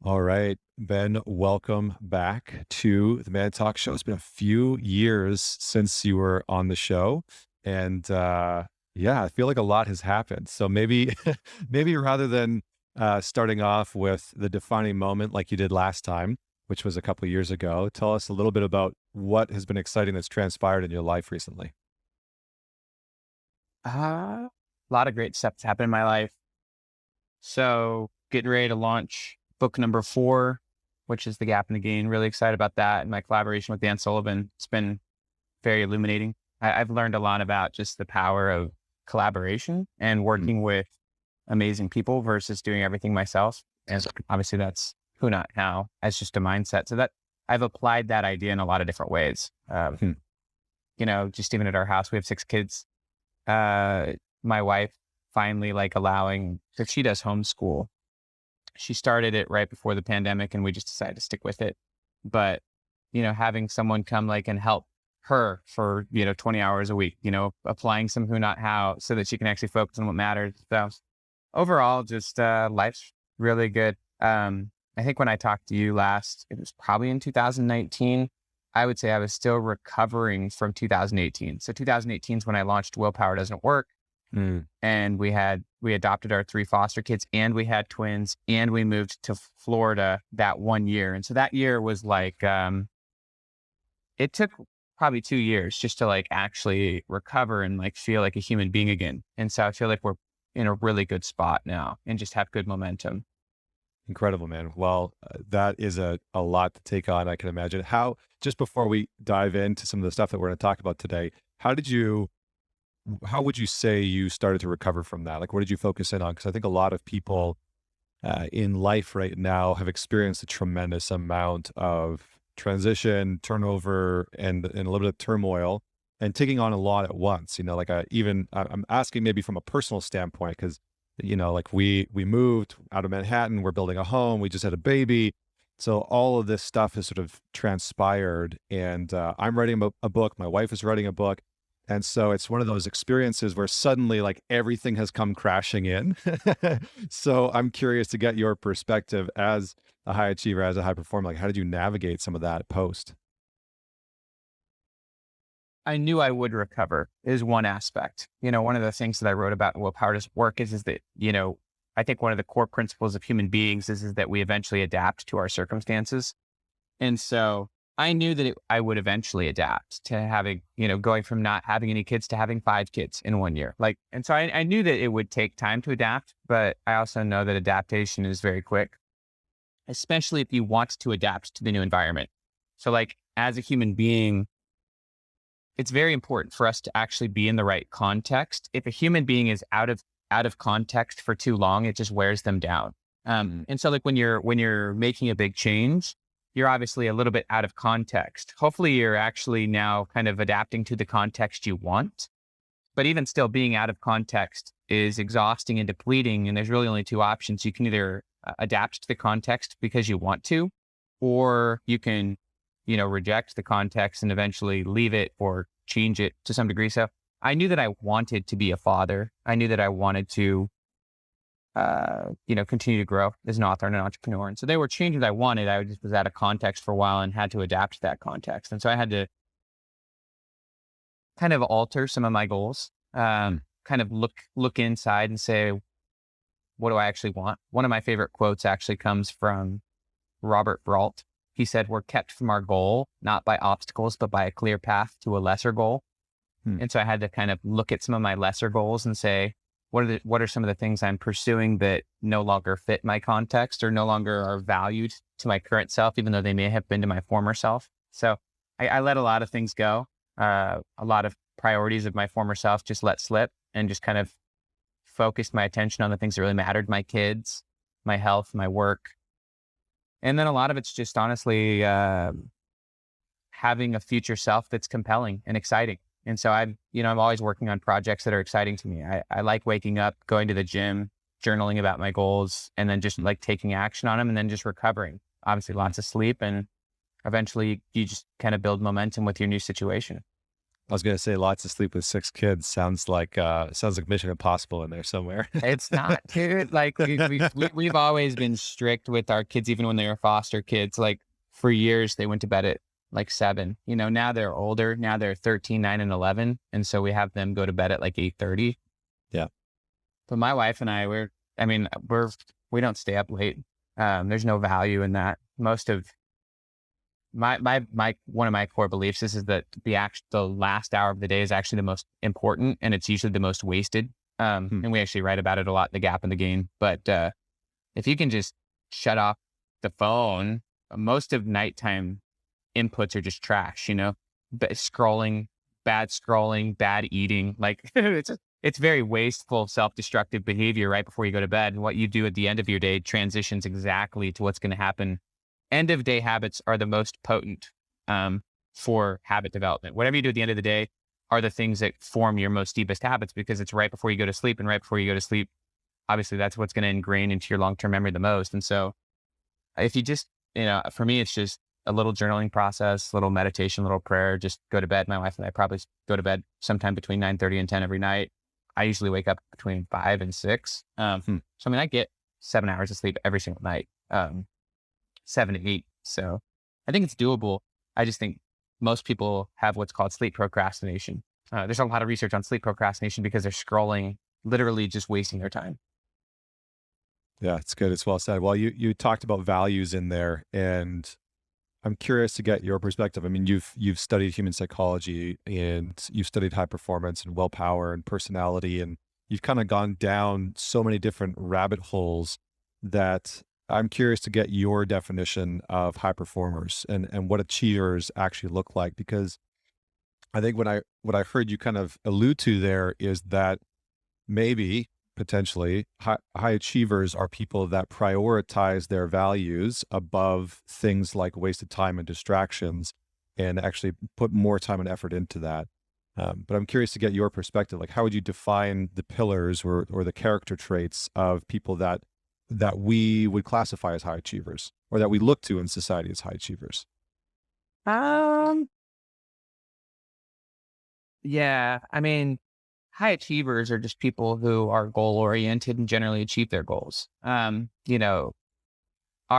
All right, Ben, welcome back to the Man Talk Show. It's been a few years since you were on the show. And yeah, I feel like a lot has happened. So maybe, maybe rather than starting off with the defining moment like you did last time, which was a couple of years ago, tell us a little bit about what has been exciting that's transpired in your life recently. A lot of great stuff that's happened in my life. So getting ready to launch book number 4, which is The Gap in the Gain. Really excited about that. And my collaboration with Dan Sullivan. It's been very illuminating. I've learned a lot about just the power of collaboration and Mm. working with amazing people versus doing everything myself. And obviously that's who, not how, as just a mindset. So that I've applied that idea in a lot of different ways. Hmm. Just even at our house, we have 6 kids. uh, my wife finally like allowing, if she does homeschool, she started it right before the pandemic and we just decided to stick with it. But, having someone come like and help her for, 20 hours a week, applying some who, not how, so that she can actually focus on what matters. So overall, just life's really good. I think when I talked to you last, it was probably in 2019. I would say I was still recovering from 2018. So 2018 is when I launched Willpower Doesn't Work, Mm. and we adopted our 3 foster kids, and we had twins, and we moved to Florida that one year. And so that year was like, it took probably 2 years just to like actually recover and like feel like a human being again. And so I feel like we're in a really good spot now and just have good momentum. Incredible, man. Well, that is a lot to take on, I can imagine. How, just before we dive into some of the stuff that we're going to talk about today, how did you, how would you say you started to recover from that? Like, what did you focus in on? Because I think a lot of people in life right now have experienced a tremendous amount of transition, turnover, and a little bit of turmoil, and taking on a lot at once. Like I'm asking maybe from a personal standpoint because like we moved out of Manhattan, we're building a home, we just had a baby, so all of this stuff has sort of transpired, and I'm writing a book. My wife is writing a book. And so it's one of those experiences where suddenly like everything has come crashing in. So I'm curious to get your perspective as a high achiever, as a high performer. Like, how did you navigate some of that post? I knew I would recover is one aspect. One of the things that I wrote about in Willpower Doesn't Work is that, I think one of the core principles of human beings is that we eventually adapt to our circumstances. And so I knew that I would eventually adapt to having, going from not having any kids to having 5 kids in one year. And so I knew that it would take time to adapt, but I also know that adaptation is very quick, especially if you want to adapt to the new environment. So like as a human being, it's very important for us to actually be in the right context. If a human being is out of context for too long, it just wears them down. And so like when you're making a big change, you're obviously a little bit out of context. Hopefully you're actually now kind of adapting to the context you want. But even still, being out of context is exhausting and depleting. And there's really only 2 options. You can either adapt to the context because you want to, or you can, reject the context and eventually leave it or change it to some degree. So I knew that I wanted to be a father. I knew that I wanted to, continue to grow as an author and an entrepreneur. And so they were changes I wanted. I just was out of context for a while and had to adapt to that context. And so I had to kind of alter some of my goals, kind of look inside and say, what do I actually want? One of my favorite quotes actually comes from Robert Brault. He said, "We're kept from our goal, not by obstacles, but by a clear path to a lesser goal." Hmm. And so I had to kind of look at some of my lesser goals and say, what are some of the things I'm pursuing that no longer fit my context or no longer are valued to my current self, even though they may have been to my former self. So I let a lot of things go. A lot of priorities of my former self just let slip and just kind of focused my attention on the things that really mattered: my kids, my health, my work. And then a lot of it's just honestly having a future self that's compelling and exciting. And so I'm always working on projects that are exciting to me. I like waking up, going to the gym, journaling about my goals, and then just like taking action on them and then just recovering. Obviously lots of sleep, and eventually you just kind of build momentum with your new situation. I was going to say lots of sleep with 6 kids sounds like Mission Impossible in there somewhere. It's not, dude. Like we've always been strict with our kids, even when they were foster kids. Like for years, they went to bed at like 7. Now they're older. Now they're 13, 9, and 11, and so we have them go to bed at like 8:30. Yeah. But my wife and I, we don't stay up late. There's no value in that. Most of my one of my core beliefs is that the last hour of the day is actually the most important, and it's usually the most wasted. And we actually write about it a lot in The Gap and the Gain. But if you can just shut off the phone, most of nighttime inputs are just trash. Scrolling, bad eating. Like it's very wasteful, self-destructive behavior right before you go to bed. And what you do at the end of your day transitions exactly to what's going to happen. End of day habits are the most potent for habit development. Whatever you do at the end of the day are the things that form your most deepest habits, because it's right before you go to sleep. And right before you go to sleep, obviously that's what's going to ingrain into your long-term memory the most. And so if you just, for me, it's just a little journaling process, little meditation, little prayer, just go to bed. My wife and I probably go to bed sometime between 9:30 and 10 every night. I usually wake up between 5 and 6. So, I get 7 hours of sleep every single night, 7 to 8. So I think it's doable. I just think most people have what's called sleep procrastination. There's a lot of research on sleep procrastination because they're scrolling, literally just wasting their time. Yeah, it's good. It's well said. Well, you talked about values in there, and I'm curious to get your perspective. I mean, you've studied human psychology, and you've studied high performance and willpower and personality, and you've kind of gone down so many different rabbit holes that I'm curious to get your definition of high performers and what achievers actually look like. Because I think what I heard you kind of allude to there is that maybe potentially high achievers are people that prioritize their values above things like wasted time and distractions, and actually put more time and effort into that. But I'm curious to get your perspective. Like, how would you define the pillars or the character traits of people that we would classify as high achievers, or that we look to in society as high achievers? Yeah, I mean, high achievers are just people who are goal oriented and generally achieve their goals. Our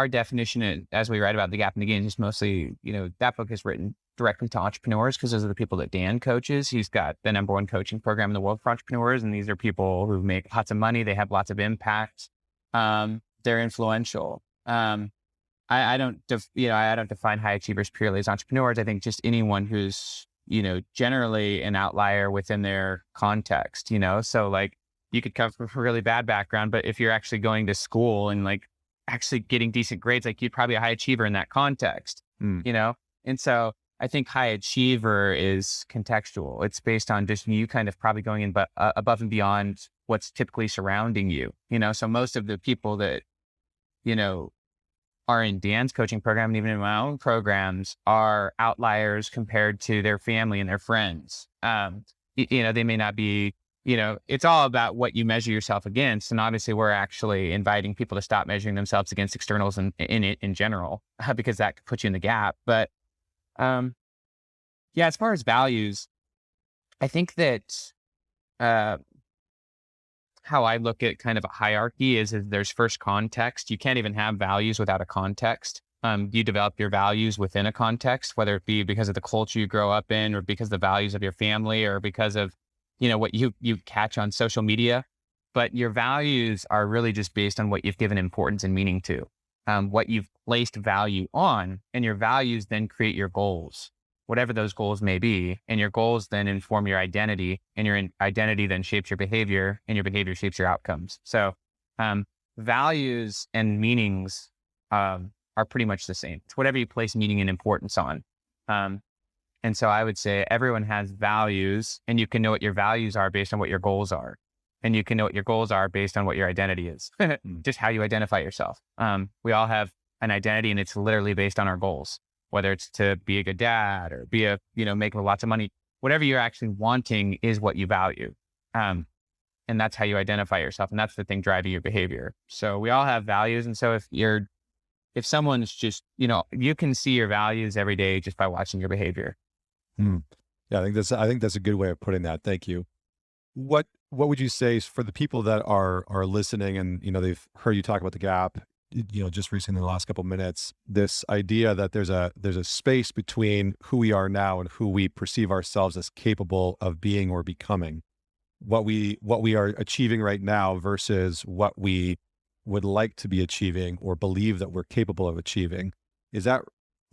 definition, as we write about The Gap and the Gain, is mostly, that book is written directly to entrepreneurs because those are the people that Dan coaches. He's got the #1 coaching program in the world for entrepreneurs. And these are people who make lots of money. They have lots of impact. They're influential. I don't define high achievers purely as entrepreneurs. I think just anyone who's, generally an outlier within their context, so like you could come from a really bad background, but if you're actually going to school and like actually getting decent grades, like you'd probably be a high achiever in that context, And so I think high achiever is contextual. It's based on just you kind of probably going in, but above and beyond what's typically surrounding you, so most of the people that, are in Dan's coaching program and even in my own programs are outliers compared to their family and their friends. They may not be, it's all about what you measure yourself against. And obviously we're actually inviting people to stop measuring themselves against externals in general, because that could put you in the gap. But as far as values, I think that how I look at kind of a hierarchy is there's first context. You can't even have values without a context. You develop your values within a context, whether it be because of the culture you grow up in, or because of the values of your family, or because of, what you catch on social media. But your values are really just based on what you've given importance and meaning to, what you've placed value on, and your values then create your goals, whatever those goals may be. And your goals then inform your identity, and your identity then shapes your behavior, and your behavior shapes your outcomes. So values and meanings are pretty much the same. It's whatever you place meaning and importance on. And so I would say everyone has values, and you can know what your values are based on what your goals are. And you can know what your goals are based on what your identity is, just how you identify yourself. We all have an identity, and it's literally based on our goals. Whether it's to be a good dad or be make lots of money, whatever you're actually wanting is what you value. And that's how you identify yourself. And that's the thing driving your behavior. So we all have values. And so if someone's just, you can see your values every day just by watching your behavior. Yeah, I think that's a good way of putting that. Thank you. What would you say is for the people that are listening and they've heard you talk about the gap, just recently in the last couple of minutes, this idea that there's a space between who we are now and who we perceive ourselves as capable of being or becoming. What we are achieving right now versus what we would like to be achieving or believe that we're capable of achieving. Is that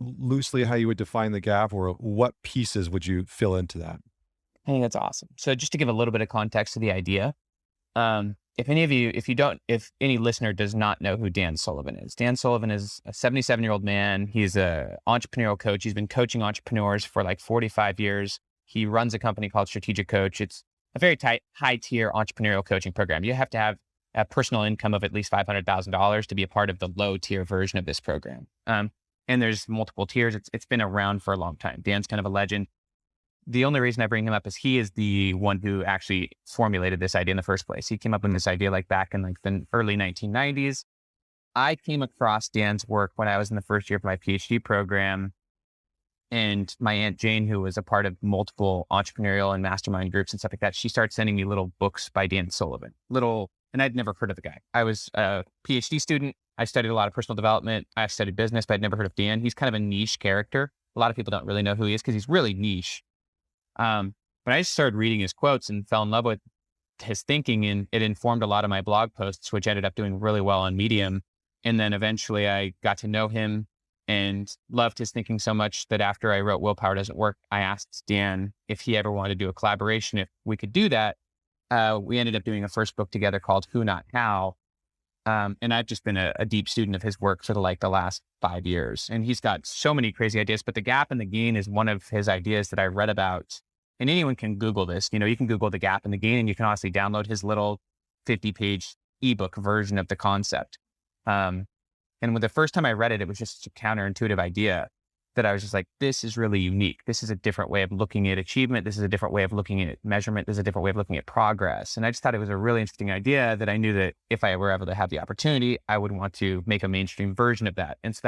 loosely how you would define the gap, or what pieces would you fill into that? I think that's awesome. So just to give a little bit of context to the idea, if any listener does not know who Dan Sullivan is, Dan Sullivan is a 77-year-old man. He's a entrepreneurial coach. He's been coaching entrepreneurs for like 45 years. He runs a company called Strategic Coach. It's a very high tier entrepreneurial coaching program. You have to have a personal income of at least $500,000 to be a part of the low tier version of this program. And there's multiple tiers. It's been around for a long time. Dan's kind of a legend. The only reason I bring him up is he is the one who actually formulated this idea in the first place. He came up with this idea like back in like the early 1990s. I came across Dan's work when I was in the first year of my PhD program. And my Aunt Jane, who was a part of multiple entrepreneurial and mastermind groups and stuff like that, she started sending me little books by Dan Sullivan. And I'd never heard of the guy. I was a PhD student. I studied a lot of personal development. I studied business, but I'd never heard of Dan. He's kind of a niche character. A lot of people don't really know who he is because he's really niche. But I just started reading his quotes and fell in love with his thinking, and it informed a lot of my blog posts, which ended up doing really well on Medium. And then eventually I got to know him and loved his thinking so much that after I wrote Willpower Doesn't Work, I asked Dan if he ever wanted to do a collaboration, if we could do that. We ended up doing a first book together called Who Not How. And I've just been a deep student of his work for the last 5 years. And he's got so many crazy ideas, but the gap and the gain is one of his ideas that I read about. And anyone can Google this. You can Google the gap and the gain, and you can honestly download his little 50-page ebook version of the concept. And when the first time I read it, it was just a counterintuitive idea that I was just like, this is really unique. This is a different way of looking at achievement. This is a different way of looking at measurement. This is a different way of looking at progress. And I just thought it was a really interesting idea that I knew that if I were able to have the opportunity, I would want to make a mainstream version of that. And so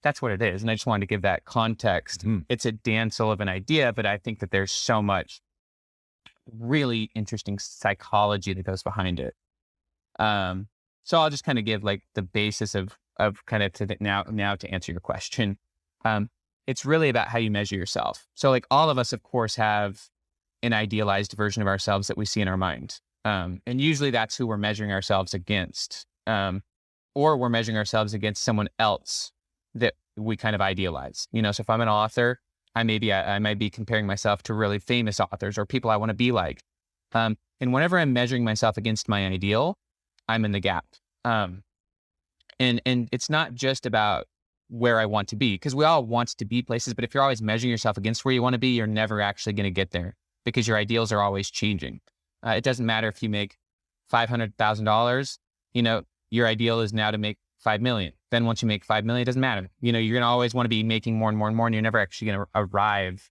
that's what it is. And I just wanted to give that context. It's a Dan Sullivan idea, but I think that there's so much really interesting psychology that goes behind it. So I'll just kind of give like the basis of kind of now to answer your question. It's really about how you measure yourself. So like all of us, of course, have an idealized version of ourselves that we see in our mind. And usually that's who we're measuring ourselves against. Or we're measuring ourselves against someone else that we kind of idealize. So if I'm an author, I might be comparing myself to really famous authors or people I want to be like. And whenever I'm measuring myself against my ideal, I'm in the gap. And it's not just about where I want to be, because we all want to be places, but if you're always measuring yourself against where you want to be, you're never actually going to get there because your ideals are always changing. It doesn't matter if you make $500,000, your ideal is now to make 5 million. Then once you make 5 million, it doesn't matter. You're going to always want to be making more and more and more, and you're never actually going to arrive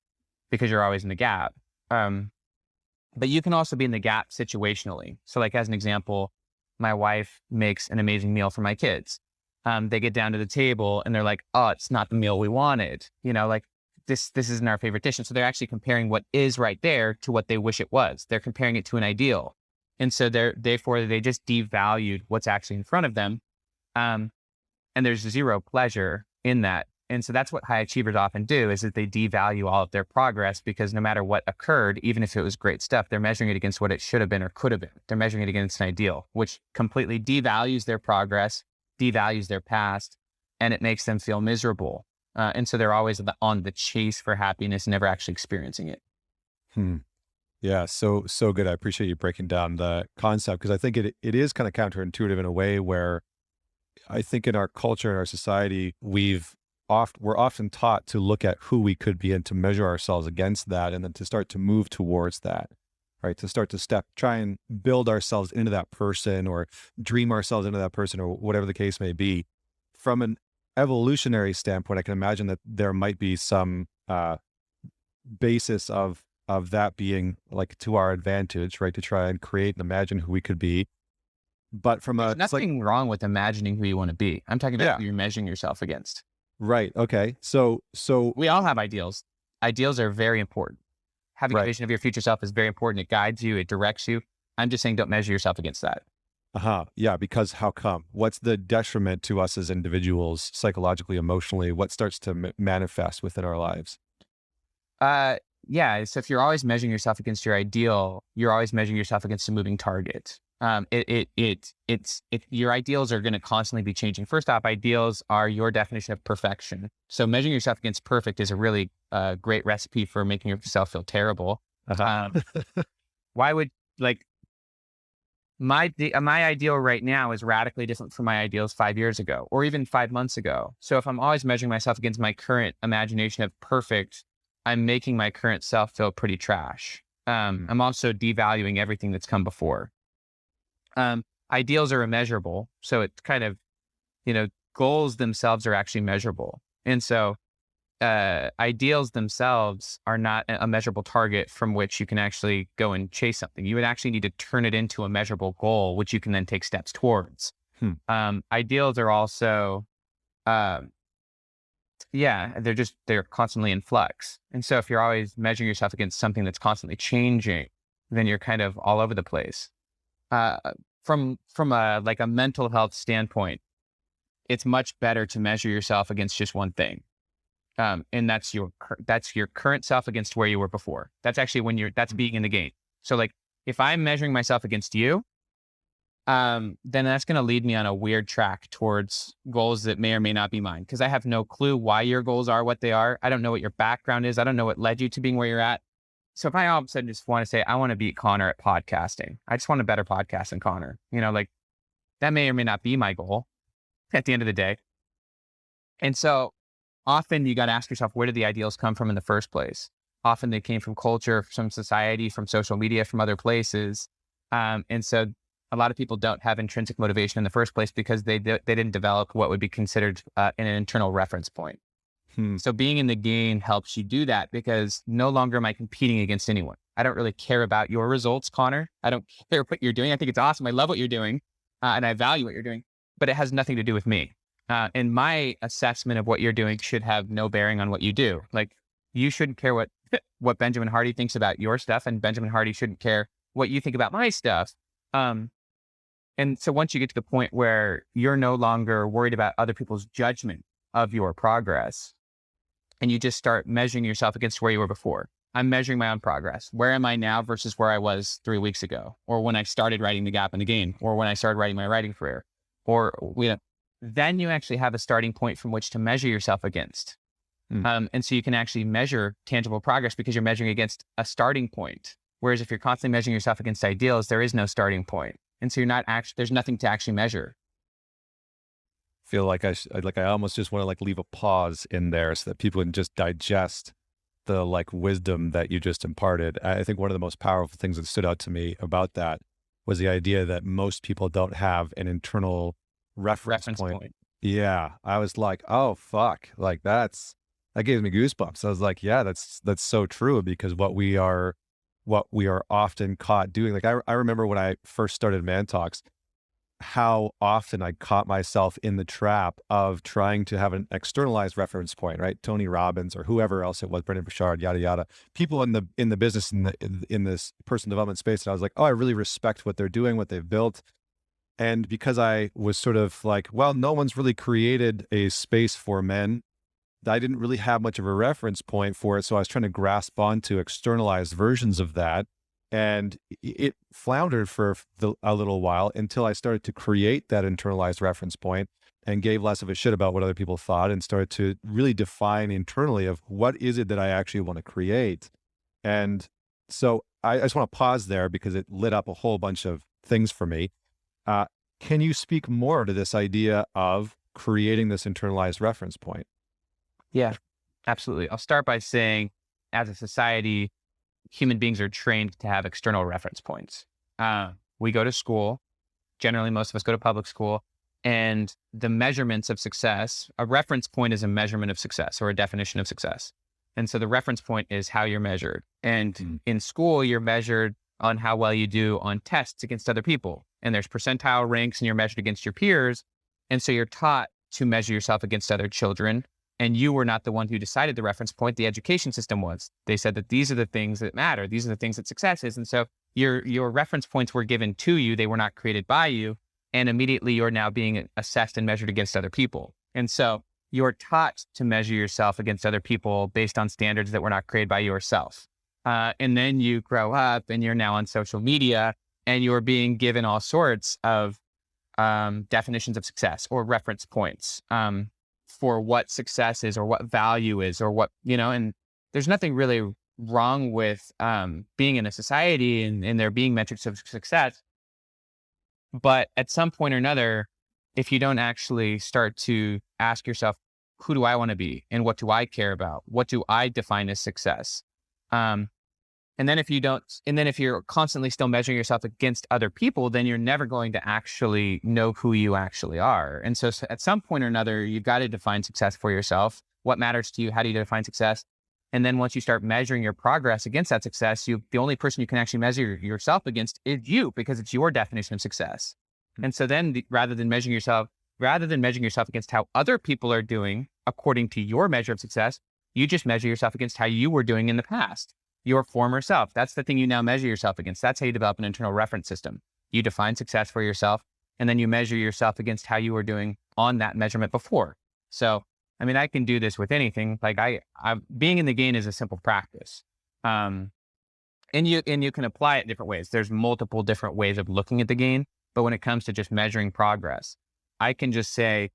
because you're always in the gap. But you can also be in the gap situationally. So like as an example, my wife makes an amazing meal for my kids. They get down to the table and they're like, oh, it's not the meal we wanted. Like this isn't our favorite dish. And so they're actually comparing what is right there to what they wish it was. They're comparing it to an ideal. And so therefore they just devalued what's actually in front of them. And there's zero pleasure in that. And so that's what high achievers often do, is that they devalue all of their progress, because no matter what occurred, even if it was great stuff, they're measuring it against what it should have been or could have been. They're measuring it against an ideal, which completely devalues their progress, devalues their past, and it makes them feel miserable. And so they're always on the chase for happiness, never actually experiencing it. Yeah, so good. I appreciate you breaking down the concept, because I think it is kind of counterintuitive in a way where I think in our culture and our society, we're often taught to look at who we could be and to measure ourselves against that, and then to start to move towards that, right? To start to try and build ourselves into that person, or dream ourselves into that person, or whatever the case may be. From an evolutionary standpoint, I can imagine that there might be some basis of that being like to our advantage, right? To try and create and imagine who we could be. But There's nothing wrong with imagining who you want to be. I'm talking about who you're measuring yourself against. Right. Okay. So we all have ideals. Ideals are very important. having a vision of your future self is very important. It guides you, it directs you. I'm just saying, don't measure yourself against that. Yeah, because how come? What's the detriment to us as individuals, psychologically, emotionally? What starts to manifest within our lives? Yeah. So if you're always measuring yourself against your ideal, you're always measuring yourself against a moving target. Your ideals are going to constantly be changing. First off, ideals are your definition of perfection. So measuring yourself against perfect is a really great recipe for making yourself feel terrible. Uh-huh. Why would like my ideal right now is radically different from my ideals 5 years ago, or even 5 months ago. So if I'm always measuring myself against my current imagination of perfect, I'm making my current self feel pretty trash. I'm also devaluing everything that's come before. Ideals are immeasurable. So it's kind of, goals themselves are actually measurable. And so ideals themselves are not a measurable target from which you can actually go and chase something. You would actually need to turn it into a measurable goal, which you can then take steps towards. Ideals are also, they're constantly in flux. And so if you're always measuring yourself against something that's constantly changing, then you're kind of all over the place. From a mental health standpoint, it's much better to measure yourself against just one thing. And that's your current self against where you were before. That's actually that's being in the game. So like if I'm measuring myself against you, then that's going to lead me on a weird track towards goals that may or may not be mine. Cause I have no clue why your goals are what they are. I don't know what your background is. I don't know what led you to being where you're at. So if I all of a sudden just want to say, I want to beat Connor at podcasting, I just want a better podcast than Connor, like that may or may not be my goal at the end of the day. And so often you got to ask yourself, where did the ideals come from in the first place? Often they came from culture, from society, from social media, from other places. And so a lot of people don't have intrinsic motivation in the first place because they didn't develop what would be considered an internal reference point. So being in the game helps you do that because no longer am I competing against anyone. I don't really care about your results, Connor. I don't care what you're doing. I think it's awesome. I love what you're doing and I value what you're doing, but it has nothing to do with me. And my assessment of what you're doing should have no bearing on what you do. Like you shouldn't care what Benjamin Hardy thinks about your stuff, and Benjamin Hardy shouldn't care what you think about my stuff. And so once you get to the point where you're no longer worried about other people's judgment of your progress, and you just start measuring yourself against where you were before. I'm measuring my own progress. Where am I now versus where I was 3 weeks ago, or when I started writing The Gap in the Game, or when I started writing my writing career, or then you actually have a starting point from which to measure yourself against. And so you can actually measure tangible progress because you're measuring against a starting point. Whereas if you're constantly measuring yourself against ideals, there is no starting point. And so there's nothing to actually measure. Feel like I almost just want to leave a pause in there so that people can just digest the wisdom that you just imparted. I think one of the most powerful things that stood out to me about that was the idea that most people don't have an internal reference point. Yeah. I was like, oh fuck. That gave me goosebumps. I was like, yeah, that's so true, because what we are often caught doing. I remember when I first started Man Talks, how often I caught myself in the trap of trying to have an externalized reference point, right? Tony Robbins or whoever else it was, Brendan Burchard, yada, yada, people in the business, in this personal development space. And I was like, oh, I really respect what they're doing, what they've built. And because I was sort of like, well, no one's really created a space for men, I didn't really have much of a reference point for it. So I was trying to grasp onto externalized versions of that. And it floundered for a little while until I started to create that internalized reference point and gave less of a shit about what other people thought and started to really define internally of what is it that I actually want to create. And so I just want to pause there because it lit up a whole bunch of things for me. Can you speak more to this idea of creating this internalized reference point? Yeah, absolutely. I'll start by saying, as a society, human beings are trained to have external reference points. We go to school. Generally, most of us go to public school, and the measurements of success, a reference point is a measurement of success or a definition of success. And so the reference point is how you're measured. And in school, you're measured on how well you do on tests against other people. And there's percentile ranks and you're measured against your peers. And so you're taught to measure yourself against other children And you were not the one who decided the reference point. The education system was. They said that these are the things that matter. These are the things that success is. And so your reference points were given to you. They were not created by you. And immediately you're now being assessed and measured against other people. And so you're taught to measure yourself against other people based on standards that were not created by yourself. And then you grow up and you're now on social media and you're being given all sorts of definitions of success or reference points for what success is or what value is or what, and there's nothing really wrong with being in a society and there being metrics of success. But at some point or another, if you don't actually start to ask yourself, who do I want to be? And what do I care about? What do I define as success? And then if you're constantly still measuring yourself against other people, then you're never going to actually know who you actually are. And so at some point or another, you've got to define success for yourself. What matters to you? How do you define success? And then once you start measuring your progress against that success, the only person you can actually measure yourself against is you, because it's your definition of success. Mm-hmm. And so then rather than measuring yourself against how other people are doing according to your measure of success, you just measure yourself against how you were doing in the past. Your former self. That's the thing you now measure yourself against. That's how you develop an internal reference system. You define success for yourself, and then you measure yourself against how you were doing on that measurement before. So, I can do this with anything. Like being in the game is a simple practice. And you can apply it different ways. There's multiple different ways of looking at the game, but when it comes to just measuring progress, I can just say,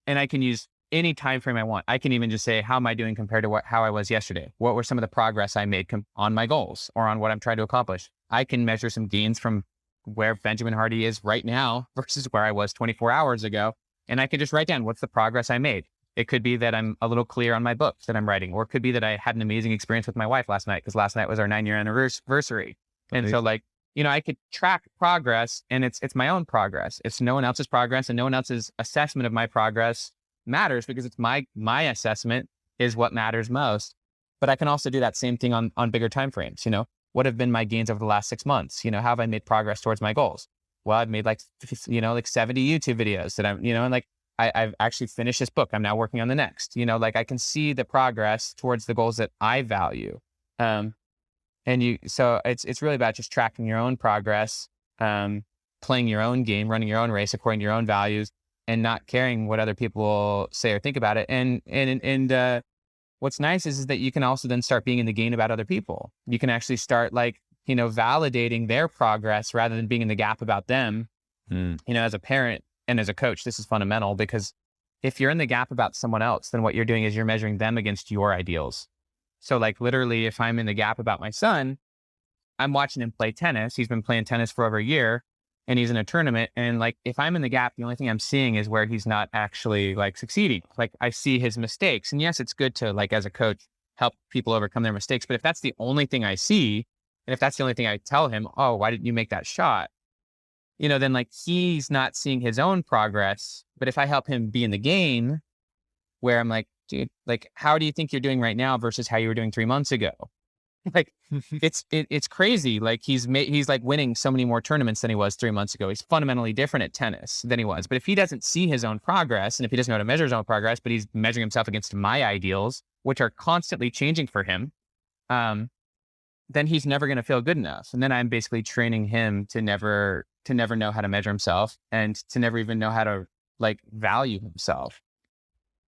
and I can use any time frame I want. I can even just say, how am I doing compared to how I was yesterday? What were some of the progress I made on my goals or on what I'm trying to accomplish? I can measure some gains from where Benjamin Hardy is right now versus where I was 24 hours ago. And I can just write down what's the progress I made. It could be that I'm a little clear on my book that I'm writing, or it could be that I had an amazing experience with my wife last night, because last night was our 9-year anniversary. And so I could track progress, and it's my own progress. It's no one else's progress, and no one else's assessment of my progress matters, because it's my assessment is what matters most. But I can also do that same thing on bigger time frames. What have been my gains over the last 6 months? How have I made progress towards my goals? Well, I've made like 70 YouTube videos that and I've actually finished this book. I'm now working on the next. I can see the progress towards the goals that I value. So it's really about just tracking your own progress, playing your own game, running your own race according to your own values, and not caring what other people say or think about it. And what's nice is that you can also then start being in the game about other people. You can actually start validating their progress rather than being in the gap about them. As a parent and as a coach, this is fundamental, because if you're in the gap about someone else, then what you're doing is you're measuring them against your ideals. So literally, if I'm in the gap about my son, I'm watching him play tennis. He's been playing tennis for over a year, and he's in a tournament. And if I'm in the gap, the only thing I'm seeing is where he's not actually succeeding. I see his mistakes. And yes, it's good to as a coach, help people overcome their mistakes. But if that's the only thing I see, and if that's the only thing I tell him, oh, why didn't you make that shot? Then he's not seeing his own progress. But if I help him be in the game, where I'm like, dude, how do you think you're doing right now versus how you were doing 3 months ago? It's crazy. He's winning so many more tournaments than he was 3 months ago. He's fundamentally different at tennis than he was. But if he doesn't see his own progress, and if he doesn't know how to measure his own progress, but he's measuring himself against my ideals, which are constantly changing for him, then he's never going to feel good enough. And then I'm basically training him to never know how to measure himself, and to never even know how to value himself.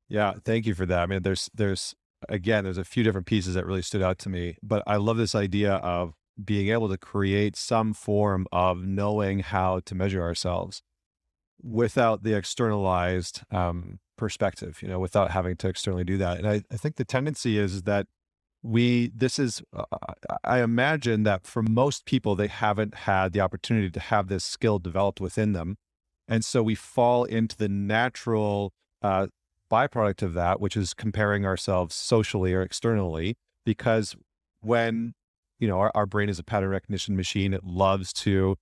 Yeah. Thank you for that. There's a few different pieces that really stood out to me, but I love this idea of being able to create some form of knowing how to measure ourselves without the externalized perspective, without having to externally do that. And I think the tendency is that I imagine that for most people, they haven't had the opportunity to have this skill developed within them. And so we fall into the natural byproduct of that, which is comparing ourselves socially or externally, because when, our brain is a pattern recognition machine, it loves to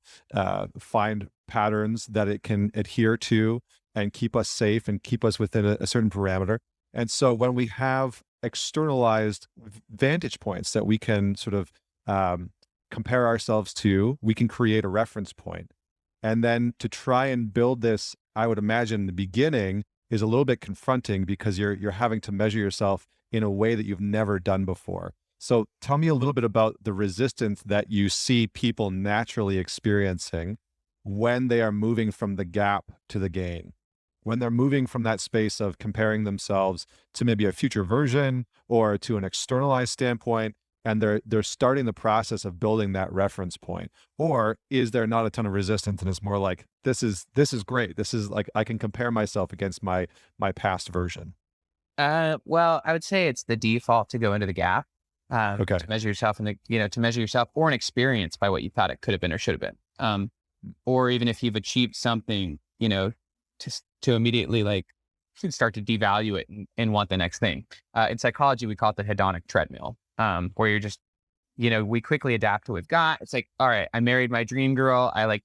find patterns that it can adhere to and keep us safe and keep us within a certain parameter. And so when we have externalized vantage points that we can sort of compare ourselves to, we can create a reference point. And then to try and build this, I would imagine in the beginning, is a little bit confronting because you're having to measure yourself in a way that you've never done before. So tell me a little bit about the resistance that you see people naturally experiencing when they are moving from the gap to the gain, when they're moving from that space of comparing themselves to maybe a future version or to an externalized standpoint, and they're starting the process of building that reference point. Or is there not a ton of resistance and it's more like, this is great, this is like, I can compare myself against my past version? Well, I would say it's the default to go into the gap, Okay. to measure yourself in the, to measure yourself or an experience by what you thought it could have been or should have been. Or even if you've achieved something, to immediately like start to devalue it and want the next thing. In psychology, we call it the hedonic treadmill, where you're just, we quickly adapt to what we've got. It's like, all right, I married my dream girl. I like,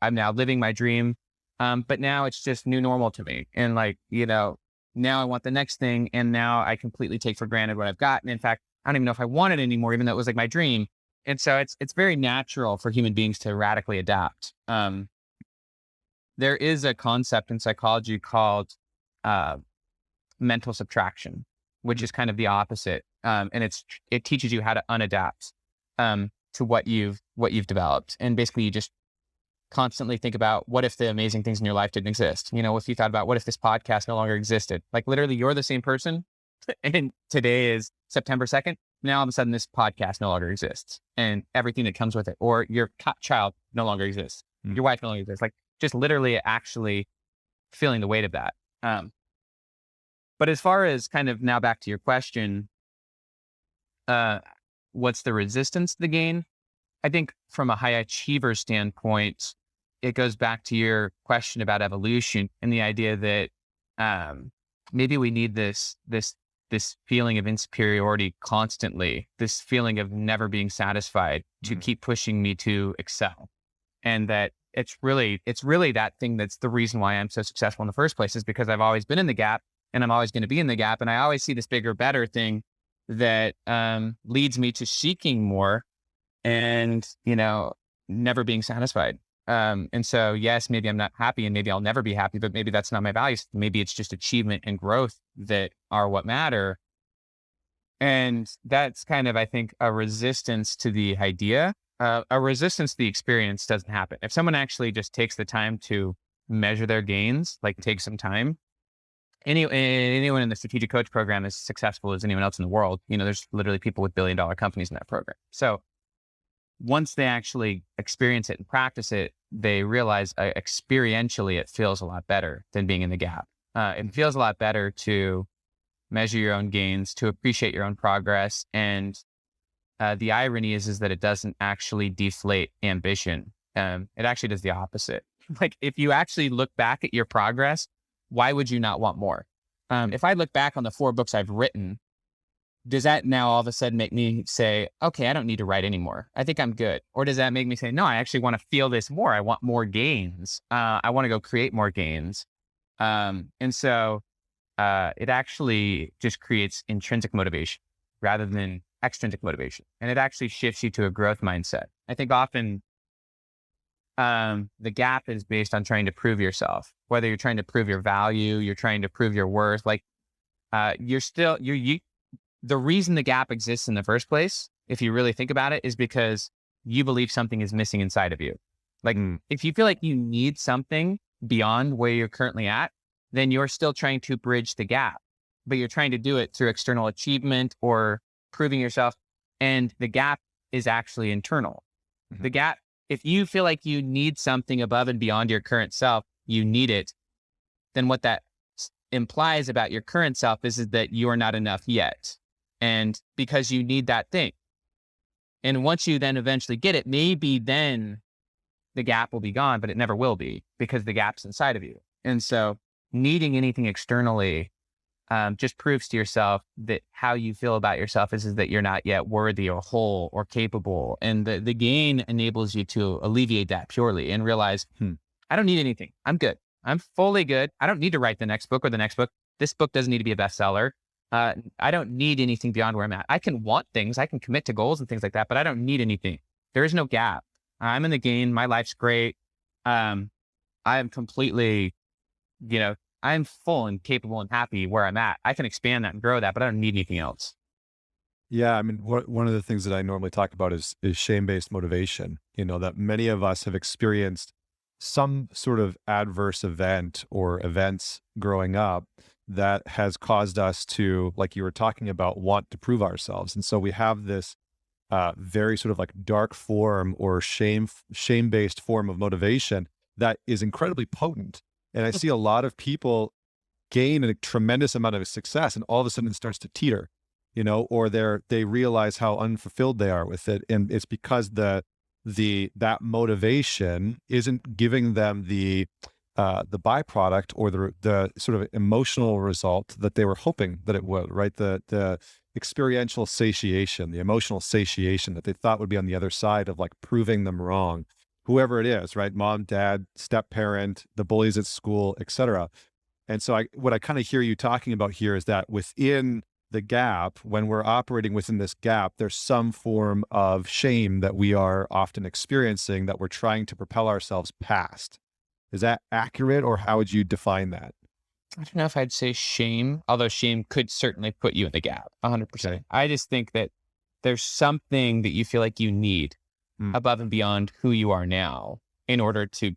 I'm now living my dream. But now it's just new normal to me. And like, now I want the next thing. And now I completely take for granted what I've got. And in fact, I don't even know if I want it anymore, even though it was like my dream. And so it's very natural for human beings to radically adapt. There is a concept in psychology called mental subtraction, which is kind of the opposite. And it teaches you how to unadapt to what you've developed. And basically you just constantly think about, what if the amazing things in your life didn't exist? If you thought about, what if this podcast no longer existed? Like literally you're the same person and today is September 2nd. Now all of a sudden this podcast no longer exists and everything that comes with it, or your child no longer exists. Your wife no longer exists. Like just literally actually feeling the weight of that. But as far as kind of now back to your question, what's the resistance to the gain? I think from a high achiever standpoint, it goes back to your question about evolution and the idea that maybe we need this feeling of insuperiority constantly, this feeling of never being satisfied to keep pushing me to excel. And that it's really that thing that's the reason why I'm so successful in the first place, is because I've always been in the gap and I'm always going to be in the gap. And I always see this bigger, better thing that leads me to seeking more and, never being satisfied. And so, yes, maybe I'm not happy and maybe I'll never be happy, but maybe that's not my values. Maybe it's just achievement and growth that are what matter. And that's kind of, I think, a resistance to the idea. A resistance to the experience doesn't happen. If someone actually just takes the time to measure their gains, like take some time, anyone in the strategic coach program is successful as anyone else in the world. There's literally people with billion-dollar companies in that program. So once they actually experience it and practice it, they realize experientially it feels a lot better than being in the gap. It feels a lot better to measure your own gains, to appreciate your own progress. And the irony is that it doesn't actually deflate ambition. It actually does the opposite. Like if you actually look back at your progress, why would you not want more? If I look back on the 4 books I've written, does that now all of a sudden make me say, okay, I don't need to write anymore, I think I'm good? Or does that make me say, no, I actually want to feel this more. I want more gains. I want to go create more gains. And so it actually just creates intrinsic motivation rather than extrinsic motivation. And it actually shifts you to a growth mindset. I think often the gap is based on trying to prove yourself, whether you're trying to prove your value, you're trying to prove your worth. Like the reason the gap exists in the first place, if you really think about it, is because you believe something is missing inside of you. Like if you feel like you need something beyond where you're currently at, then you're still trying to bridge the gap, but you're trying to do it through external achievement or proving yourself. And the gap is actually internal. The gap, if you feel like you need something above and beyond your current self, you need it, then what that implies about your current self is that you're not enough yet. And because you need that thing. And once you then eventually get it, maybe then the gap will be gone, but it never will be because the gap's inside of you. And so needing anything externally just proves to yourself that how you feel about yourself is that you're not yet worthy or whole or capable. And the gain enables you to alleviate that purely and realize, I don't need anything. I'm good. I'm fully good. I don't need to write the next book or the next book. This book doesn't need to be a bestseller. I don't need anything beyond where I'm at. I can want things. I can commit to goals and things like that, but I don't need anything. There is no gap. I'm in the gain. My life's great. I am completely, I'm full and capable and happy where I'm at. I can expand that and grow that, but I don't need anything else. Yeah, I mean, one of the things that I normally talk about is shame-based motivation. That many of us have experienced some sort of adverse event or events growing up that has caused us to, like you were talking about, want to prove ourselves. And so we have this very sort of like dark form or shame-based form of motivation that is incredibly potent. And I see a lot of people gain a tremendous amount of success and all of a sudden it starts to teeter, or they realize how unfulfilled they are with it. And it's because that motivation isn't giving them the byproduct or the sort of emotional result that they were hoping that it would, right? The experiential satiation, the emotional satiation that they thought would be on the other side of like proving them wrong, whoever it is, right? Mom, dad, step parent, the bullies at school, etc. And so what I kind of hear you talking about here is that within the gap, when we're operating within this gap, there's some form of shame that we are often experiencing that we're trying to propel ourselves past. Is that accurate, or how would you define that? I don't know if I'd say shame, although shame could certainly put you in the gap, 100%. Okay. I just think that there's something that you feel like you need above and beyond who you are now in order to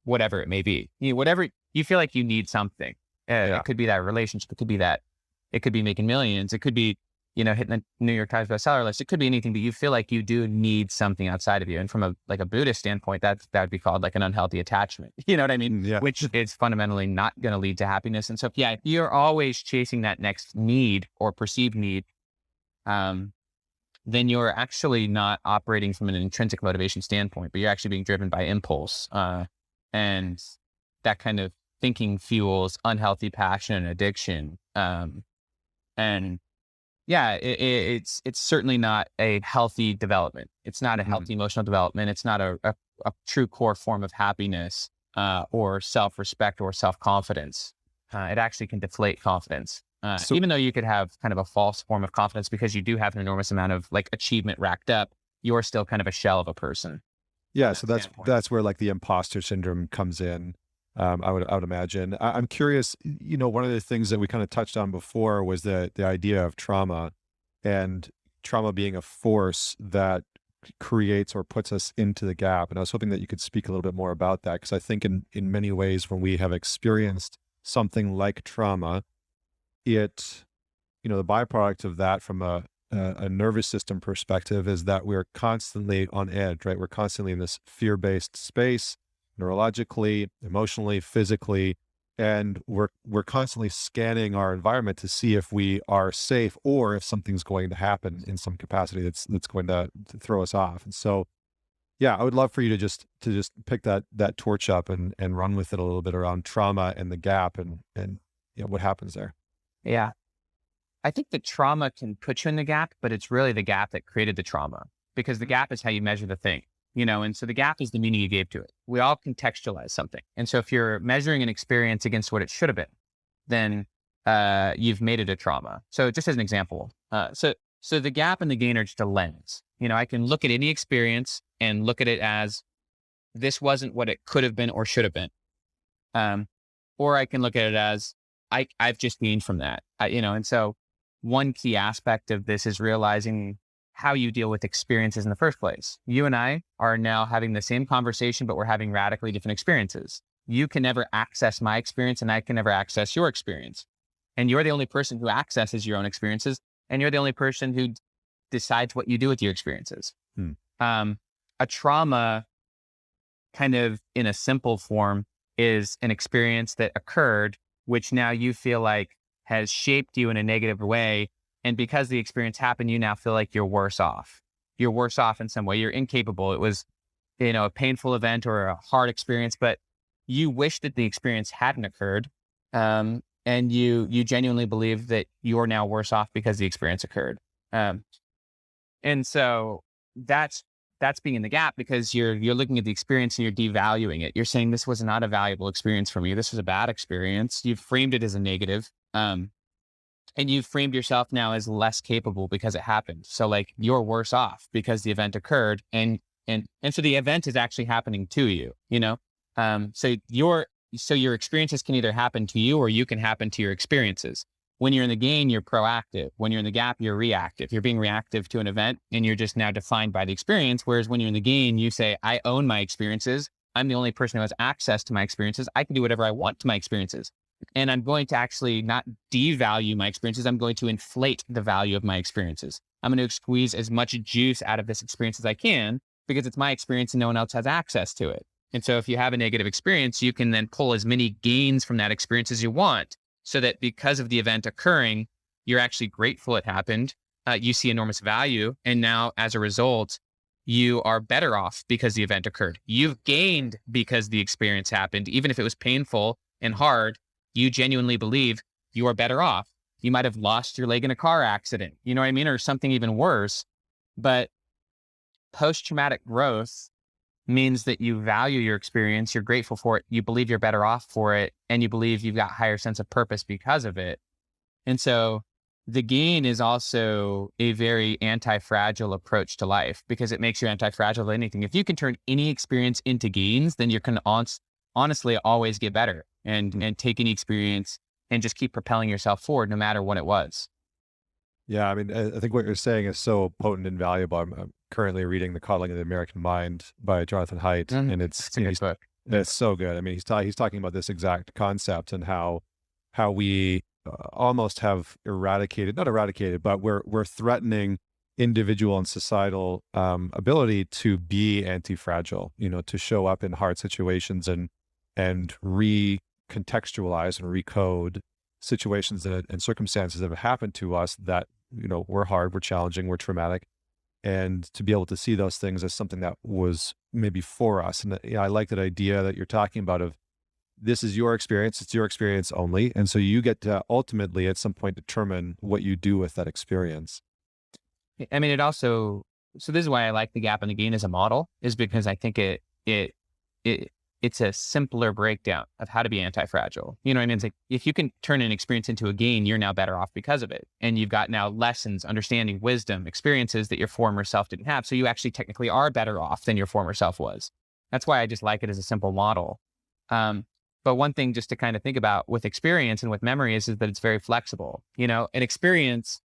whatever it may be. Whatever you feel like you need something. It could be that relationship. It could be that. It could be making millions. It could be, hitting the New York Times bestseller list. It could be anything, but you feel like you do need something outside of you. And from a Buddhist standpoint, that would be called like an unhealthy attachment. You know what I mean? Yeah. Which is fundamentally not going to lead to happiness. And so, if you're always chasing that next need or perceived need, then you're actually not operating from an intrinsic motivation standpoint, but you're actually being driven by impulse. And that kind of thinking fuels unhealthy passion and addiction. And it's certainly not a healthy development. It's not a healthy emotional development. It's not a true core form of happiness or self-respect or self-confidence. It actually can deflate confidence. Even though you could have kind of a false form of confidence because you do have an enormous amount of like achievement racked up, you're still kind of a shell of a person. Yeah, so that's where like the imposter syndrome comes in. I would imagine. I'm curious. One of the things that we kind of touched on before was the idea of trauma, and trauma being a force that creates or puts us into the gap. And I was hoping that you could speak a little bit more about that, because I think in many ways, when we have experienced something like trauma, the byproduct of that from a nervous system perspective is that we're constantly on edge, right? We're constantly in this fear-based space, neurologically, emotionally, physically, and we're constantly scanning our environment to see if we are safe or if something's going to happen in some capacity that's going to throw us off. And so, yeah, I would love for you to just pick that torch up and run with it a little bit around trauma and the gap and what happens there. Yeah. I think the trauma can put you in the gap, but it's really the gap that created the trauma, because the gap is how you measure the thing. And so the gap is the meaning you gave to it. We all contextualize something. And so if you're measuring an experience against what it should have been, then you've made it a trauma. So just as an example, so the gap and the gain are just a lens. I can look at any experience and look at it as this wasn't what it could have been or should have been. Or I can look at it as I've just gained from that. And so one key aspect of this is realizing how you deal with experiences in the first place. You and I are now having the same conversation, but we're having radically different experiences. You can never access my experience and I can never access your experience. And you're the only person who accesses your own experiences, and you're the only person who decides what you do with your experiences. A trauma, kind of in a simple form, is an experience that occurred, which now you feel like has shaped you in a negative way. And because the experience happened, you now feel like you're worse off. You're worse off in some way. You're incapable. It was, a painful event or a hard experience, but you wish that the experience hadn't occurred. And you genuinely believe that you're now worse off because the experience occurred. And so that's being in the gap, because you're looking at the experience and you're devaluing it. You're saying this was not a valuable experience for me. This was a bad experience. You've framed it as a negative. And you've framed yourself now as less capable because it happened. So like you're worse off because the event occurred, and so the event is actually happening to you, So so your experiences can either happen to you or you can happen to your experiences. When you're in the gain, you're proactive. When you're in the gap, you're reactive. You're being reactive to an event and you're just now defined by the experience. Whereas when you're in the gain, you say, I own my experiences. I'm the only person who has access to my experiences. I can do whatever I want to my experiences. And I'm going to actually not devalue my experiences. I'm going to inflate the value of my experiences. I'm going to squeeze as much juice out of this experience as I can because it's my experience and no one else has access to it. And so if you have a negative experience, you can then pull as many gains from that experience as you want, so that because of the event occurring, you're actually grateful it happened. You see enormous value. And now as a result, you are better off because the event occurred. You've gained because the experience happened. Even if it was painful and hard, you genuinely believe you are better off. You might have lost your leg in a car accident, you know what I mean? Or something even worse. But post-traumatic growth means that you value your experience, you're grateful for it, you believe you're better off for it, and you believe you've got higher sense of purpose because of it. And so the gain is also a very anti-fragile approach to life because it makes you anti-fragile to anything. If you can turn any experience into gains, then you can honestly always get better and take any experience and just keep propelling yourself forward no matter what it was. Yeah, I mean, I think what you're saying is so potent and valuable. I'm currently reading The Coddling of the American Mind by Jonathan Haidt, and It's a good book. it's so good. I mean, he's talking about this exact concept and how we almost have not eradicated, but we're threatening individual and societal ability to be anti-fragile, to show up in hard situations and recontextualize and recode situations and circumstances that have happened to us that, were hard, were challenging, were traumatic, and to be able to see those things as something that was maybe for us. And I like that idea that you're talking about of this is your experience, it's your experience only. And so you get to ultimately at some point determine what you do with that experience. I mean, so this is why I like the gap and the gain as a model, is because I think it's a simpler breakdown of how to be anti-fragile. You know what I mean? It's like, if you can turn an experience into a gain, you're now better off because of it. And you've got now lessons, understanding, wisdom, experiences that your former self didn't have. So you actually technically are better off than your former self was. That's why I just like it as a simple model. But one thing just to kind of think about with experience and with memory is that it's very flexible. An experience,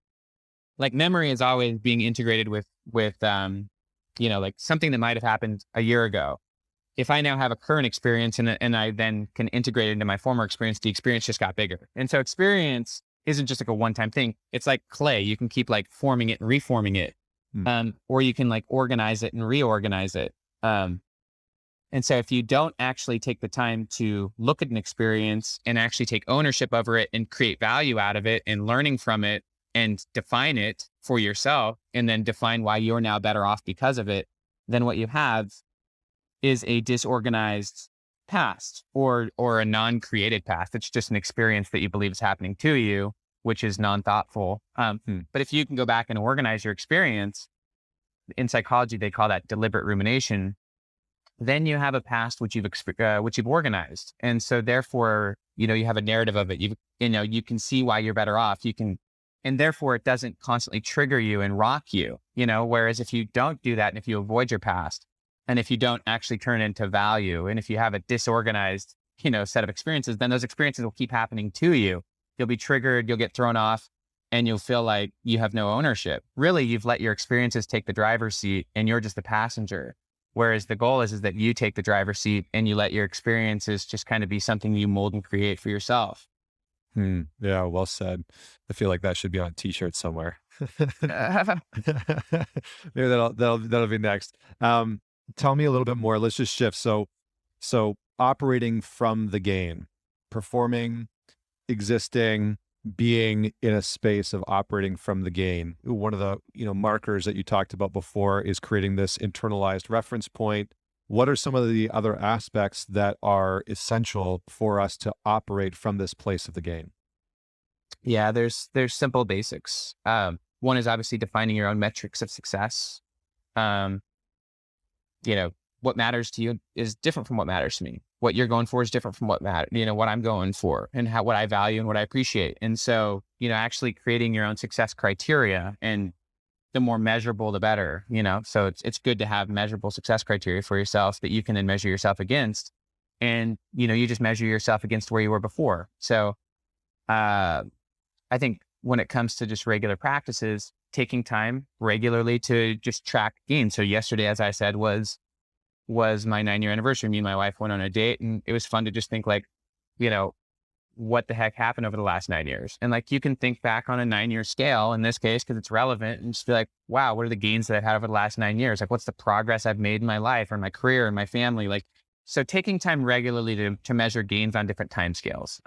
like memory, is always being integrated with like something that might have happened a year ago. If I now have a current experience and I then can integrate it into my former experience, the experience just got bigger. And so experience isn't just like a one-time thing. It's like clay. You can keep like forming it and reforming it. Or you can like organize it and reorganize it. And so if you don't actually take the time to look at an experience and actually take ownership over it and create value out of it and learning from it and define it for yourself and then define why you're now better off because of it, then what you have is a disorganized past or a non-created past. It's just an experience that you believe is happening to you, which is non-thoughtful. But if you can go back and organize your experience, in psychology, they call that deliberate rumination, then you have a past which you've organized. And so therefore, you have a narrative of it. You can see why you're better off. And therefore it doesn't constantly trigger you and rock you, whereas if you don't do that and if you avoid your past, and if you don't actually turn it into value, and if you have a disorganized, set of experiences, then those experiences will keep happening to you. You'll be triggered, you'll get thrown off, and you'll feel like you have no ownership. Really, you've let your experiences take the driver's seat and you're just the passenger. Whereas the goal is that you take the driver's seat and you let your experiences just kind of be something you mold and create for yourself. Yeah, well said. I feel like that should be on a t-shirt somewhere. Maybe that'll be next. Tell me a little bit more. Let's just shift. So operating from the gain, performing, existing, being in a space of operating from the gain. One of the, markers that you talked about before is creating this internalized reference point. What are some of the other aspects that are essential for us to operate from this place of the gain? Yeah, there's simple basics. One is obviously defining your own metrics of success. What matters to you is different from what matters to me. What you're going for is different from what what I'm going for and what I value and what I appreciate. And so, actually creating your own success criteria, and the more measurable, the better, so it's good to have measurable success criteria for yourself that you can then measure yourself against. and, you just measure yourself against where you were before. So, I think when it comes to just regular practices, taking time regularly to just track gains. So yesterday, as I said, was my 9-year anniversary. Me and my wife went on a date, and it was fun to just think like, you know, what the heck happened over the last 9 years? And like, you can think back on a 9-year scale in this case, because it's relevant, and just be like, wow, what are the gains that I've had over the last 9 years? Like, what's the progress I've made in my life or my career and my family? Like, so taking time regularly to measure gains on different time scales.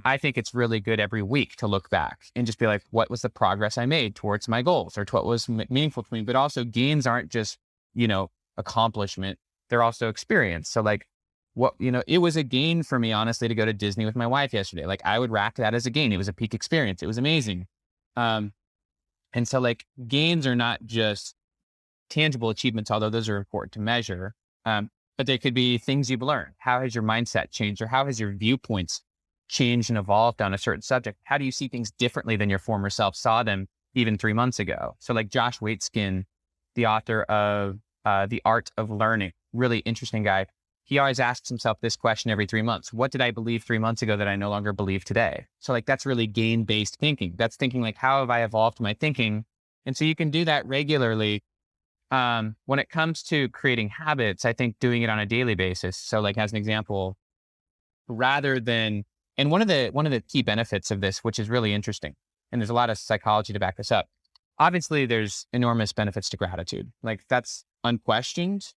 I think it's really good every week to look back and just be like, what was the progress I made towards my goals, or to what was meaningful to me? But also, gains aren't just, accomplishment. They're also experience. So like, it was a gain for me, honestly, to go to Disney with my wife yesterday. Like, I would rack that as a gain. It was a peak experience. It was amazing. And so like, gains are not just tangible achievements, although those are important to measure. But they could be things you've learned. How has your mindset changed, or how has your viewpoints changed and evolved on a certain subject? How do you see things differently than your former self saw them even 3 months ago? So like Josh Waitzkin, the author of The Art of Learning, really interesting guy. He always asks himself this question every 3 months. What did I believe 3 months ago that I no longer believe today? So like, that's really gain-based thinking. That's thinking like, how have I evolved my thinking? And so you can do that regularly. When it comes to creating habits, I think doing it on a daily basis. So like, as an example, rather than, and one of the key benefits of this, which is really interesting, and there's a lot of psychology to back this up. Obviously, there's enormous benefits to gratitude. Like, that's unquestioned.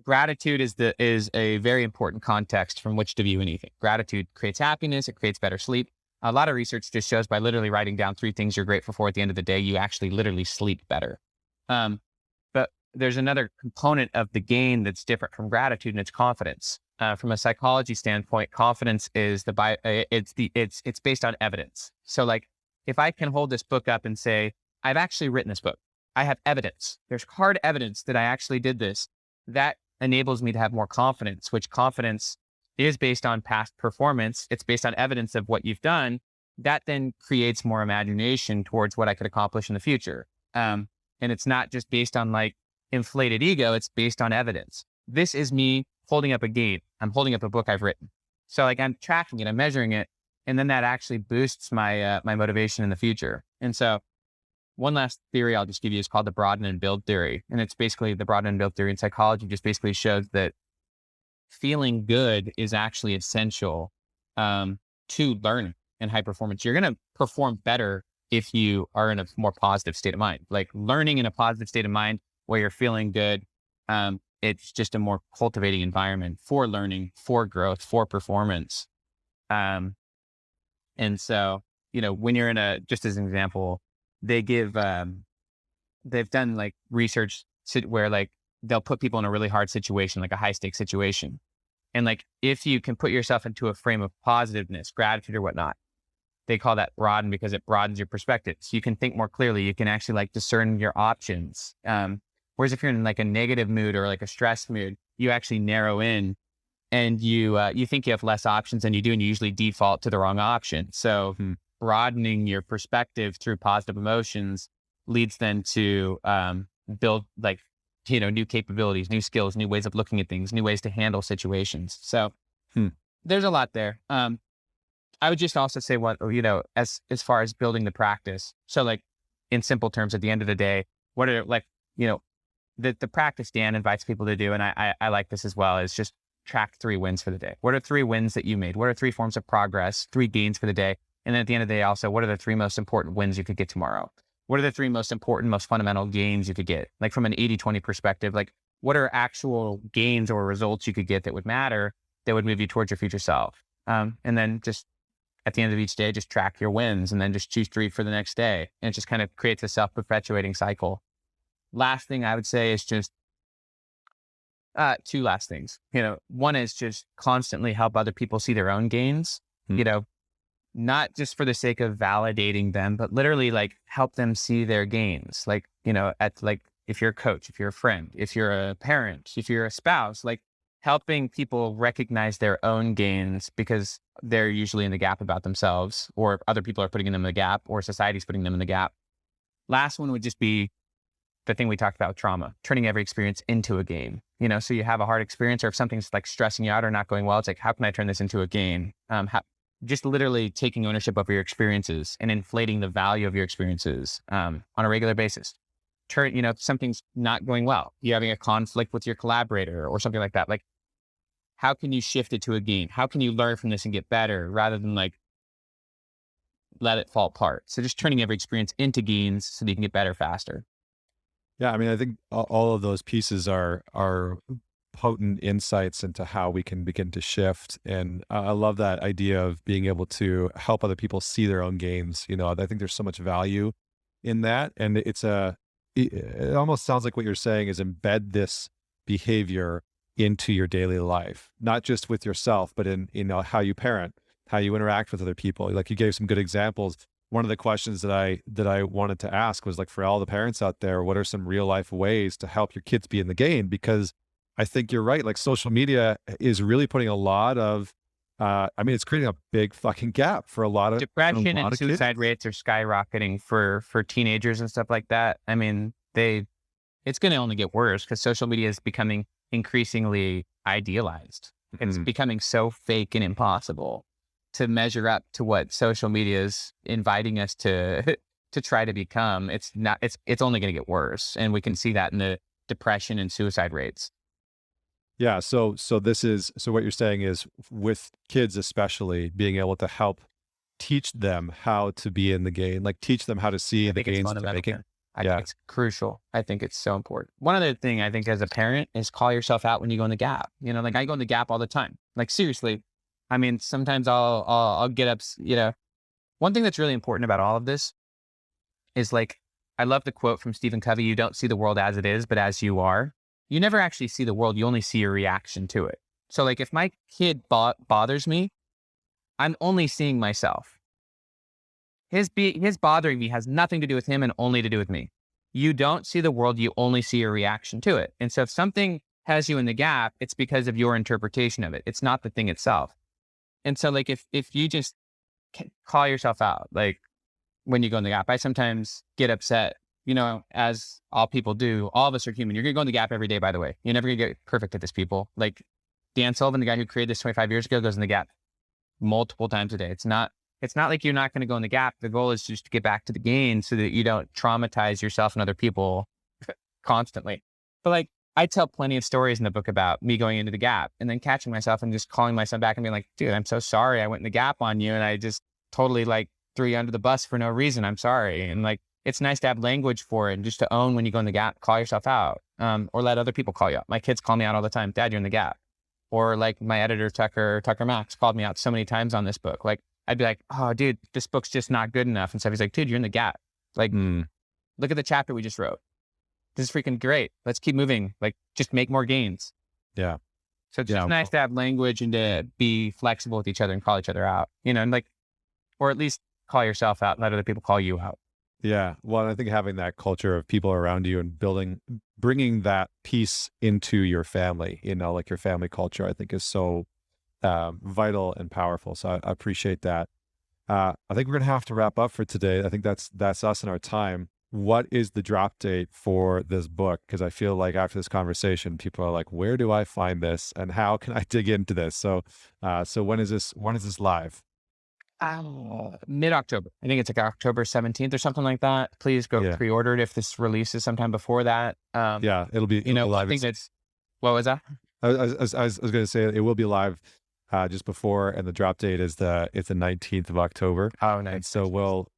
Gratitude is a very important context from which to view anything. Gratitude creates happiness. It creates better sleep. A lot of research just shows by literally writing down 3 things you're grateful for at the end of the day, you actually literally sleep better. But there's another component of the gain that's different from gratitude, and it's confidence. From a psychology standpoint, confidence is it's based on evidence. So like, if I can hold this book up and say, I've actually written this book, I have evidence. There's hard evidence that I actually did this. That enables me to have more confidence, which confidence is based on past performance. It's based on evidence of what you've done. That then creates more imagination towards what I could accomplish in the future. And it's not just based on like inflated ego. It's based on evidence. This is me holding up a gain. I'm holding up a book I've written. So like, I'm tracking it, I'm measuring it. And then that actually boosts my motivation in the future. And so one last theory I'll just give you is called the broaden and build theory. And it's basically the broaden and build theory in psychology just basically shows that feeling good is actually essential to learning and high performance. You're going to perform better if you are in a more positive state of mind. Like, learning in a positive state of mind where you're feeling good, it's just a more cultivating environment for learning, for growth, for performance. And so, when you're just as an example, they've done like research where like they'll put people in a really hard situation, like a high stakes situation. And like, if you can put yourself into a frame of positiveness, gratitude or whatnot, they call that broaden because it broadens your perspective. So you can think more clearly. You can actually like discern your options. Whereas if you're in like a negative mood or like a stressed mood, you actually narrow in, and you think you have less options than you do, and you usually default to the wrong option. So broadening your perspective through positive emotions leads then to build like, new capabilities, new skills, new ways of looking at things, new ways to handle situations. So there's a lot there. I would just also say as far as building the practice. So like, in simple terms, at the end of the day, what are like, the practice Dan invites people to do, and I like this as well, is just track 3 wins for the day. What are 3 wins that you made? What are 3 forms of progress, 3 gains for the day? And then at the end of the day, also, what are the 3 most important wins you could get tomorrow? What are the 3 most important, most fundamental gains you could get? Like, from an 80-20 perspective, like, what are actual gains or results you could get that would matter, that would move you towards your future self? And then just at the end of each day, just track your wins, and then just choose 3 for the next day. And it just kind of creates a self-perpetuating cycle. Last thing I would say is just 2 last things. One is just constantly help other people see their own gains, not just for the sake of validating them, but literally like help them see their gains. Like, if you're a coach, if you're a friend, if you're a parent, if you're a spouse, like helping people recognize their own gains, because they're usually in the gap about themselves, or other people are putting them in the gap, or society's putting them in the gap. Last one would just be the thing we talked about with trauma, turning every experience into a game. You know, so you have a hard experience, or if something's like stressing you out or not going well, it's like, how can I turn this into a game? Just literally taking ownership over your experiences and inflating the value of your experiences on a regular basis. Something's not going well. You're having a conflict with your collaborator or something like that. Like, how can you shift it to a game? How can you learn from this and get better rather than like let it fall apart? So just turning every experience into gains so that you can get better faster. Yeah, I mean, I think all of those pieces are potent insights into how we can begin to shift. And I love that idea of being able to help other people see their own gains. You know, I think there's so much value in that. And it almost sounds like what you're saying is embed this behavior into your daily life, not just with yourself, but in, how you parent, how you interact with other people. Like, you gave some good examples. One of the questions that I wanted to ask was, like, for all the parents out there, what are some real life ways to help your kids be in the game? Because I think you're right. Like, social media is really putting a lot of, it's creating a big fucking gap for a lot of depression and suicide rates are skyrocketing for teenagers and stuff like that. I mean, it's going to only get worse because social media is becoming increasingly idealized. It's becoming so fake and impossible to measure up to what social media is inviting us to try to become. It's only going to get worse, and we can see that in the depression and suicide rates. Yeah. So what you're saying is, with kids especially, being able to help teach them how to be in the game, like teach them how to see the gains they're making. I think it's crucial. I think it's so important. One other thing I think as a parent is call yourself out when you go in the gap. You know, like, I go in the gap all the time. Like, seriously. I mean, sometimes I'll get up, one thing that's really important about all of this is, like, I love the quote from Stephen Covey: you don't see the world as it is, but as you are. You never actually see the world. You only see your reaction to it. So, like, if my kid bothers me, I'm only seeing myself. His bothering me has nothing to do with him and only to do with me. You don't see the world. You only see your reaction to it. And so if something has you in the gap, it's because of your interpretation of it. It's not the thing itself. And so, like, if you just call yourself out, like, when you go in the gap, I sometimes get upset, as all people do. All of us are human. You're going to go in the gap every day, by the way. You're never going to get perfect at this, people. Like, Dan Sullivan, the guy who created this 25 years ago, goes in the gap multiple times a day. It's not like you're not going to go in the gap. The goal is just to get back to the gain so that you don't traumatize yourself and other people constantly. But, like, I tell plenty of stories in the book about me going into the gap and then catching myself and just calling my son back and being like, dude, I'm so sorry. I went in the gap on you and I just totally, like, threw you under the bus for no reason. I'm sorry. And, like, it's nice to have language for it and just to own when you go in the gap, call yourself out, or let other people call you out. My kids call me out all the time. Dad, you're in the gap. Or, like, my editor, Tucker Max, called me out so many times on this book. Like, I'd be like, oh, dude, this book's just not good enough. And so he's like, dude, you're in the gap. Like, look at the chapter we just wrote. This is freaking great. Let's keep moving. Like, just make more gains. Yeah. So it's just nice to have language and to be flexible with each other and call each other out, and, like, or at least call yourself out and let other people call you out. Yeah. Well, I think having that culture of people around you and bringing that piece into your family, like your family culture, I think is so vital and powerful. So I appreciate that. I think we're going to have to wrap up for today. I think that's us and our time. What is the drop date for this book? Because I feel like after this conversation, people are like, where do I find this and how can I dig into this? So when is this live? Mid-October. I think it's like October 17th or something like that. Please go pre-order it if this releases sometime before that. It'll be live. I think what was that? I was going to say it will be live just before, and the drop date is the 19th of October. Oh, nice. And so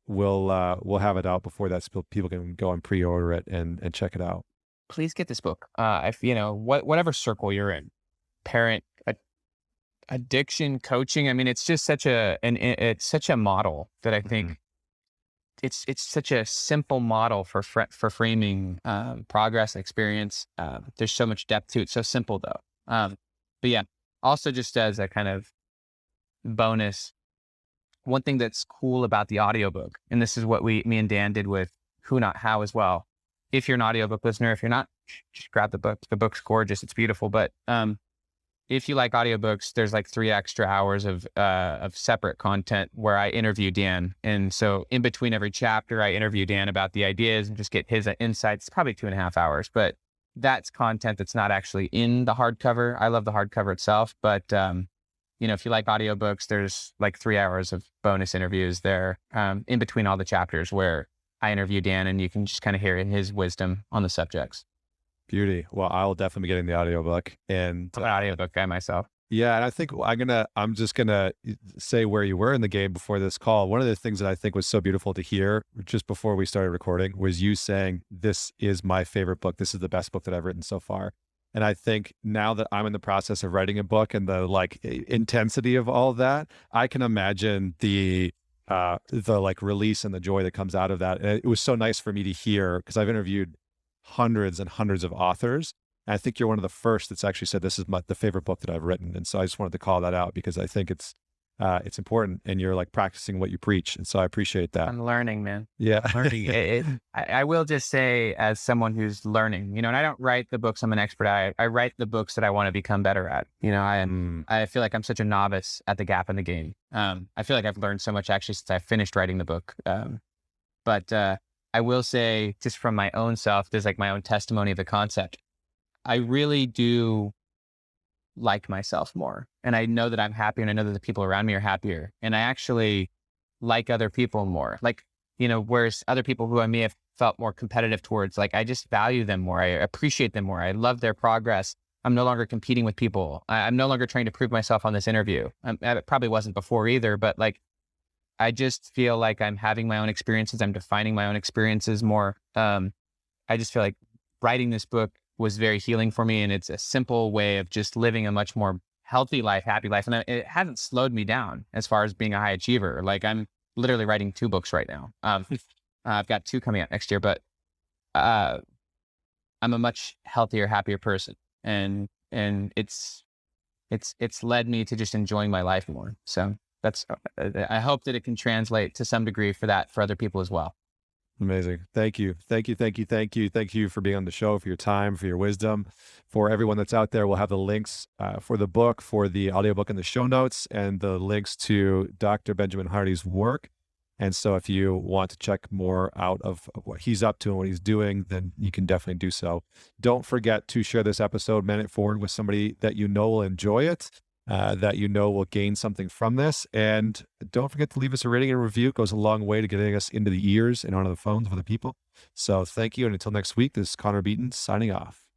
we'll have it out before that, so people can go and pre-order it and check it out. Please get this book. If whatever circle you're in, parent, addiction, coaching. I mean, it's just it's such a model that I think it's such a simple model for framing progress and experience. There's so much depth to it. So simple though. But yeah, also just as a kind of bonus, one thing that's cool about the audiobook, and this is what me and Dan did with Who Not How as well. If you're an audiobook listener, if you're not, just grab the book. The book's gorgeous. It's beautiful. But if you like audiobooks, there's like 3 extra hours of separate content where I interview Dan. And so in between every chapter, I interview Dan about the ideas and just get his insights. It's probably 2.5 hours, but that's content that's not actually in the hardcover. I love the hardcover itself, but if you like audiobooks, there's like 3 hours of bonus interviews there in between all the chapters where I interview Dan, and you can just kind of hear his wisdom on the subjects. Beauty. Well, I will definitely be getting the audiobook. And I'm an audiobook guy myself. yeah, and I think I'm just gonna say where you were in the game before this call. One of the things that I think was so beautiful to hear just before we started recording was you saying, "This is my favorite book. This is the best book that I've written so far." And I think now that I'm in the process of writing a book and the like intensity of all of that, I can imagine the like release and the joy that comes out of that. And it was so nice for me to hear, because I've interviewed hundreds and hundreds of authors. And I think you're one of the first that's actually said, this is the favorite book that I've written. And so I just wanted to call that out because I think it's important, and you're like practicing what you preach. And so I appreciate that. I'm learning, man. Yeah. Learning. I will just say, as someone who's learning, and I don't write the books I'm an expert at. I write the books that I want to become better at. I feel like I'm such a novice at the gap in the game. I feel like I've learned so much actually since I finished writing the book. But I will say, just from my own self, there's like my own testimony of the concept. I really do like myself more. And I know that I'm happier, and I know that the people around me are happier. And I actually like other people more. Like, whereas other people who I may have felt more competitive towards, like, I just value them more. I appreciate them more. I love their progress. I'm no longer competing with people. I'm no longer trying to prove myself on this interview. I probably wasn't before either, but like, I just feel like I'm having my own experiences. I'm defining my own experiences more. I just feel like writing this book was very healing for me. And it's a simple way of just living a much more healthy life, happy life. And it hasn't slowed me down as far as being a high achiever. Like, I'm literally writing 2 books right now. I've got 2 coming out next year, but I'm a much healthier, happier person. And it's led me to just enjoying my life more. So that's, I hope that it can translate to some degree for other people as well. Amazing. Thank you. Thank you. Thank you. Thank you. Thank you for being on the show, for your time, for your wisdom. For everyone that's out there, we'll have the links for the book, for the audiobook in the show notes, and the links to Dr. Benjamin Hardy's work. And so if you want to check more out of what he's up to and what he's doing, then you can definitely do so. Don't forget to share this episode, man it forward, with somebody that you know will enjoy it, that you know will gain something from this. And don't forget to leave us a rating and review. It goes a long way to getting us into the ears and onto the phones of other people. So thank you. And until next week, this is Connor Beaton signing off.